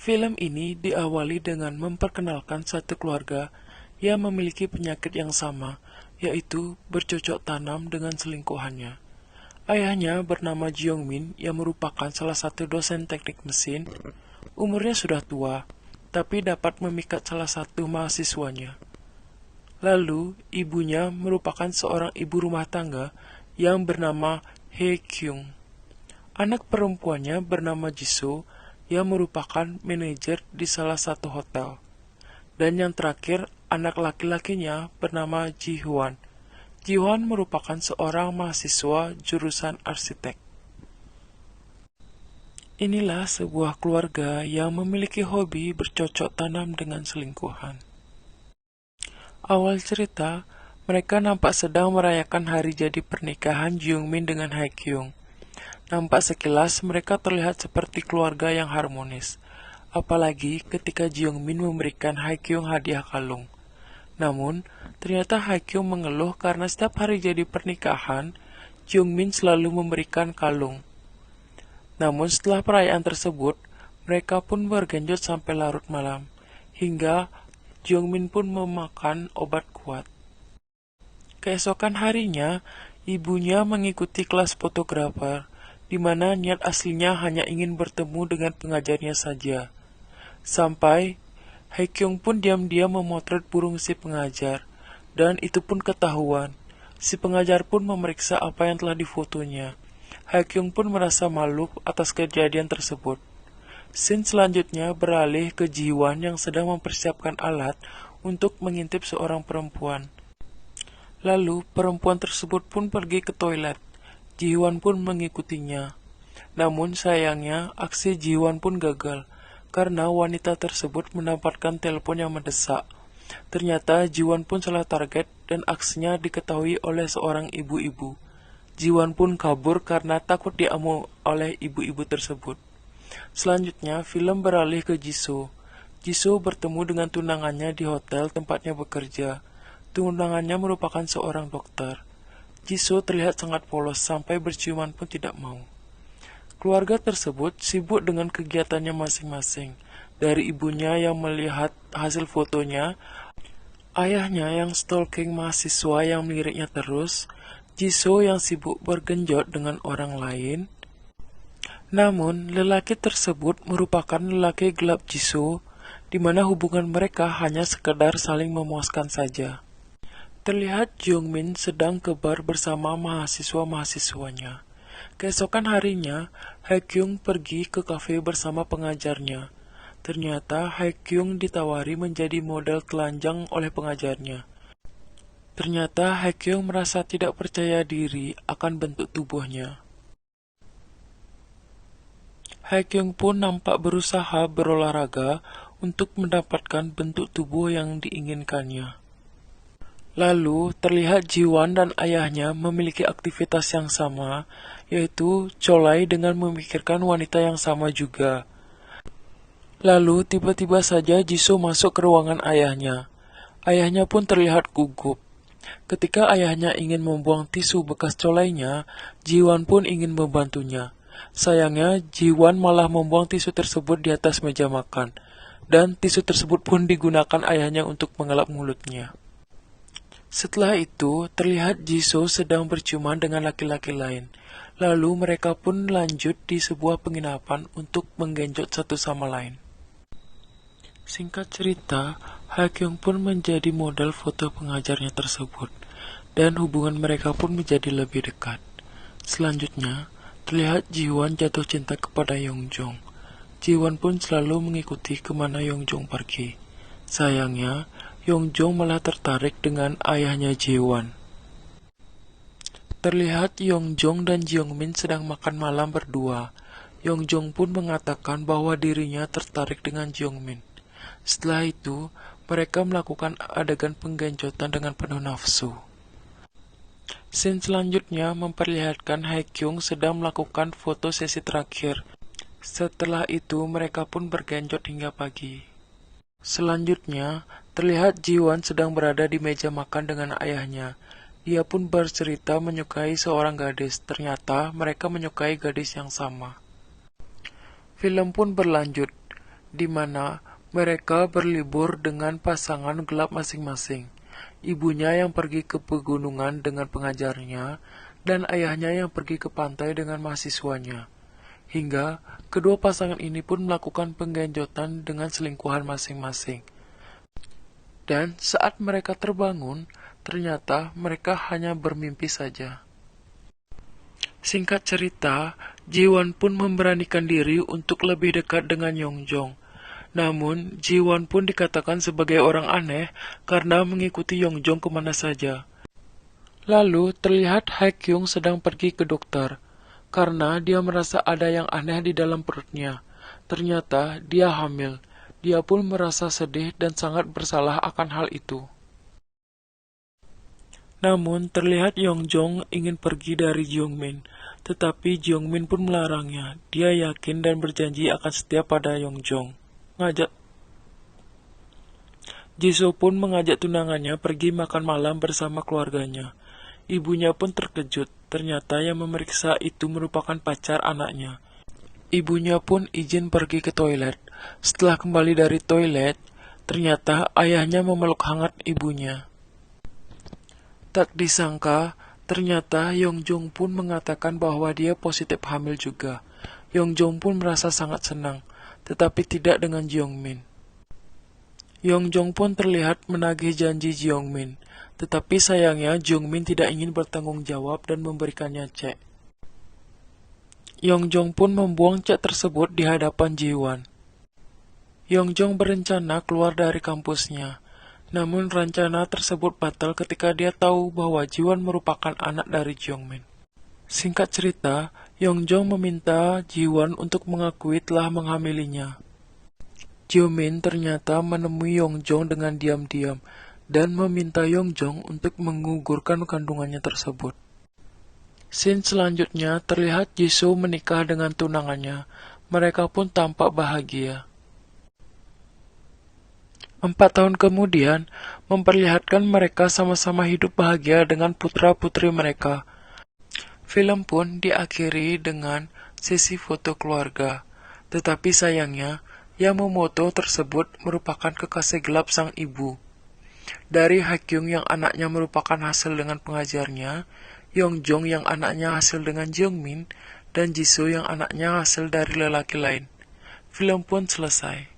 Film ini diawali dengan memperkenalkan satu keluarga yang memiliki penyakit yang sama, yaitu bercocok tanam dengan selingkuhannya. Ayahnya bernama Jeongmin yang merupakan salah satu dosen teknik mesin. Umurnya sudah tua, tapi dapat memikat salah satu mahasiswanya. Lalu, ibunya merupakan seorang ibu rumah tangga yang bernama Hye Kyung. Anak perempuannya bernama Jisoo yang merupakan manajer di salah satu hotel. Dan yang terakhir, anak laki-lakinya bernama Ji Hwan. Ji Hwan merupakan seorang mahasiswa jurusan arsitek. Inilah sebuah keluarga yang memiliki hobi bercocok tanam dengan selingkuhan. Awal cerita, mereka nampak sedang merayakan hari jadi pernikahan Jeongmin dengan Hye Kyung. Nampak sekilas mereka terlihat seperti keluarga yang harmonis. Apalagi ketika Jeongmin memberikan Hye Kyung hadiah kalung. Namun, ternyata Hye Kyung mengeluh karena setiap hari jadi pernikahan, Jeongmin selalu memberikan kalung. Namun setelah perayaan tersebut, mereka pun bergenjot sampai larut malam, hingga Jeongmin pun memakan obat kuat. Keesokan harinya, ibunya mengikuti kelas fotografer, di mana niat aslinya hanya ingin bertemu dengan pengajarnya saja. Sampai, Hye Kyung pun diam-diam memotret burung si pengajar, dan itu pun ketahuan. Si pengajar pun memeriksa apa yang telah difotonya. Hye Kyung pun merasa malu atas kejadian tersebut. Scene selanjutnya beralih ke Ji Hwan yang sedang mempersiapkan alat untuk mengintip seorang perempuan. Lalu, perempuan tersebut pun pergi ke toilet. Ji Hwan pun mengikutinya. Namun sayangnya, aksi Ji Hwan pun gagal, karena wanita tersebut mendapatkan telepon yang mendesak. Ternyata Ji Hwan pun salah target dan aksinya diketahui oleh seorang ibu-ibu. Ji Hwan pun kabur karena takut diamuk oleh ibu-ibu tersebut. Selanjutnya, film beralih ke Jisoo. Jisoo bertemu dengan tunangannya di hotel tempatnya bekerja. Tunangannya merupakan seorang dokter. Jisoo terlihat sangat polos sampai berciuman pun tidak mau. Keluarga tersebut sibuk dengan kegiatannya masing-masing. Dari ibunya yang melihat hasil fotonya, ayahnya yang stalking mahasiswa yang meliriknya terus, Jisoo yang sibuk bergenjot dengan orang lain. Namun, lelaki tersebut merupakan lelaki gelap Jisoo, di mana hubungan mereka hanya sekedar saling memuaskan saja. Terlihat Jeongmin sedang ke bar bersama mahasiswa-mahasiswanya. Keesokan harinya, Hye Kyung pergi ke kafe bersama pengajarnya. Ternyata Hye Kyung ditawari menjadi model telanjang oleh pengajarnya. Ternyata Hye Kyung merasa tidak percaya diri akan bentuk tubuhnya. Hye Kyung pun nampak berusaha berolahraga untuk mendapatkan bentuk tubuh yang diinginkannya. Lalu, terlihat Ji Hwan dan ayahnya memiliki aktivitas yang sama, yaitu colai dengan memikirkan wanita yang sama juga. Lalu, tiba-tiba saja Jisoo masuk ke ruangan ayahnya. Ayahnya pun terlihat gugup. Ketika ayahnya ingin membuang tisu bekas colainya, Ji Hwan pun ingin membantunya. Sayangnya, Ji Hwan malah membuang tisu tersebut di atas meja makan, dan tisu tersebut pun digunakan ayahnya untuk mengelap mulutnya. Setelah itu, terlihat Jisoo sedang berciuman dengan laki-laki lain. Lalu mereka pun lanjut di sebuah penginapan untuk menggenjot satu sama lain. Singkat cerita, Hye Kyung pun menjadi model foto pengajarnya tersebut, dan hubungan mereka pun menjadi lebih dekat. Selanjutnya, terlihat Ji Hwan jatuh cinta kepada Yongjong. Ji Hwan pun selalu mengikuti kemana Yongjong pergi. Sayangnya, Yongjong malah tertarik dengan ayahnya Ji Hwan. Terlihat Yongjong dan Jeongmin sedang makan malam berdua. Yongjong pun mengatakan bahwa dirinya tertarik dengan Jeongmin. Setelah itu, mereka melakukan adegan penggenjotan dengan penuh nafsu. Scene selanjutnya memperlihatkan Hye Kyung sedang melakukan foto sesi terakhir. Setelah itu, mereka pun bergenjot hingga pagi. Selanjutnya, terlihat Ji Hwan sedang berada di meja makan dengan ayahnya. Dia pun bercerita menyukai seorang gadis. Ternyata mereka menyukai gadis yang sama. Film pun berlanjut. di mana mereka berlibur dengan pasangan gelap masing-masing. Ibunya yang pergi ke pegunungan dengan pengajarnya, dan ayahnya yang pergi ke pantai dengan mahasiswanya. Hingga kedua pasangan ini pun melakukan penggenjotan dengan selingkuhan masing-masing. Dan saat mereka terbangun, ternyata mereka hanya bermimpi saja. Singkat cerita, Jiwon pun memberanikan diri untuk lebih dekat dengan Yongjong. Namun, Jiwon pun dikatakan sebagai orang aneh karena mengikuti Yongjong kemana saja. Lalu, terlihat Haekyung sedang pergi ke dokter, karena dia merasa ada yang aneh di dalam perutnya. Ternyata, dia hamil. Dia pun merasa sedih dan sangat bersalah akan hal itu. Namun, terlihat Yongjong ingin pergi dari Jeongmin, tetapi Jeongmin pun melarangnya. Dia yakin dan berjanji akan setia pada Yongjong. Jisoo pun mengajak tunangannya pergi makan malam bersama keluarganya. Ibunya pun terkejut, ternyata yang memeriksa itu merupakan pacar anaknya. Ibunya pun izin pergi ke toilet. Setelah kembali dari toilet, ternyata ayahnya memeluk hangat ibunya. Tak disangka, ternyata Yongjong pun mengatakan bahwa dia positif hamil juga. Yongjong pun merasa sangat senang, tetapi tidak dengan Jeongmin. Yongjong pun terlihat menagih janji Jeongmin, tetapi sayangnya Jeongmin tidak ingin bertanggung jawab dan memberikannya cek. Yongjong pun membuang cek tersebut di hadapan Jiwon. Yongjong berencana keluar dari kampusnya, namun rencana tersebut batal ketika dia tahu bahwa Jiwon merupakan anak dari Jeongmin. Singkat cerita, Yongjong meminta Jiwon untuk mengakui telah menghamilinya. Jeongmin ternyata menemui Yongjong dengan diam-diam dan meminta Yongjong untuk menggugurkan kandungannya tersebut. Scene selanjutnya terlihat Jisoo menikah dengan tunangannya. Mereka pun tampak bahagia. 4 tahun kemudian, memperlihatkan mereka sama-sama hidup bahagia dengan putra-putri mereka. Film pun diakhiri dengan sesi foto keluarga. Tetapi sayangnya, yang memoto tersebut merupakan kekasih gelap sang ibu. Dari Haekyung yang anaknya merupakan hasil dengan pengajarnya, Yongjong yang anaknya hasil dengan Jeongmin, dan Jisoo yang anaknya hasil dari lelaki lain. Film pun selesai.